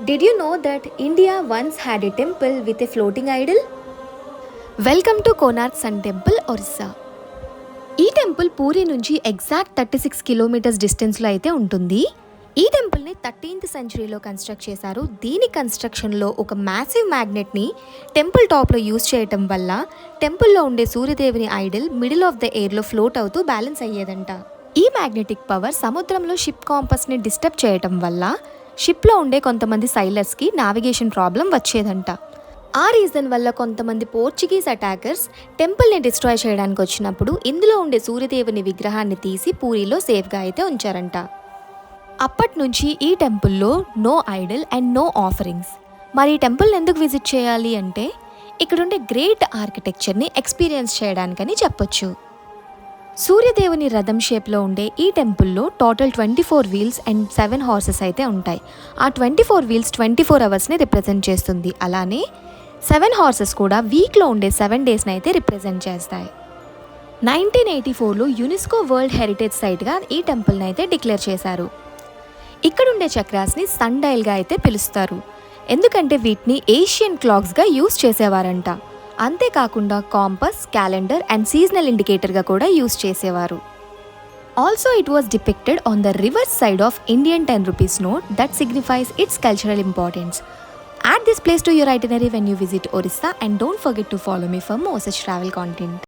Did you know that India once had a temple with a floating idol? Welcome to Konark sun temple, Orissa. ఈ temple puri నుంచి exact 36 kilometres డిస్టెన్స్లో అయితే ఉంటుంది. ఈ టెంపుల్ని 13th సెంచరీలో కన్స్ట్రక్ట్ చేశారు. దీని కన్స్ట్రక్షన్లో ఒక మ్యాసివ్ మ్యాగ్నెట్ని టెంపుల్ టాప్లో యూజ్ చేయటం వల్ల టెంపుల్లో ఉండే సూర్యదేవుని ఐడల్ మిడిల్ ఆఫ్ ద ఎయిర్లో ఫ్లోట్ అవుతూ బ్యాలెన్స్ అయ్యేదంట. ఈ మ్యాగ్నెటిక్ పవర్ సముద్రంలో షిప్ కాంపస్ని డిస్టర్బ్ చేయటం వల్ల షిప్లో ఉండే కొంతమంది సైలర్స్కి నావిగేషన్ ప్రాబ్లం వచ్చేదంట. ఆ రీజన్ వల్ల కొంతమంది పోర్చుగీస్ అటాకర్స్ టెంపుల్ని డిస్ట్రాయ్ చేయడానికి వచ్చినప్పుడు ఇందులో ఉండే సూర్యదేవుని విగ్రహాన్ని తీసి పూరిలో సేఫ్గా అయితే ఉంచారంట. అప్పటి నుంచి ఈ టెంపుల్లో no idol and no offerings. మరి ఈ టెంపుల్ని ఎందుకు విజిట్ చేయాలి అంటే ఇక్కడుండే గ్రేట్ ఆర్కిటెక్చర్ని ఎక్స్పీరియన్స్ చేయడానికని చెప్పొచ్చు. సూర్యదేవుని రథం షేప్లో ఉండే ఈ టెంపుల్లో టోటల్ 24 వీల్స్ అండ్ 7 హార్సెస్ అయితే ఉంటాయి. ఆ 24 వీల్స్ 24 అవర్స్ని రిప్రజెంట్ చేస్తుంది. అలానే 7 హార్సెస్ కూడా వీక్లో ఉండే 7 డేస్ని అయితే రిప్రజెంట్ చేస్తాయి. 1984లో యునెస్కో వరల్డ్ హెరిటేజ్ సైట్గా ఈ టెంపుల్ని అయితే డిక్లేర్ చేశారు. ఇక్కడుండే చక్రాస్ని సన్ డైల్గా అయితే పిలుస్తారు. ఎందుకంటే వీటిని ఏషియన్ క్లాక్స్గా యూజ్ చేసేవారంట. అంతేకాకుండా కాంపస్, క్యాలెండర్ అండ్ సీజనల్ ఇండికేటర్గా కూడా యూజ్ చేసేవారు. Also it was depicted on the reverse side of Indian 10 rupees note that signifies it's cultural importance. Add this place to your itinerary when you visit Orissa and don't forget to follow me for more such travel content.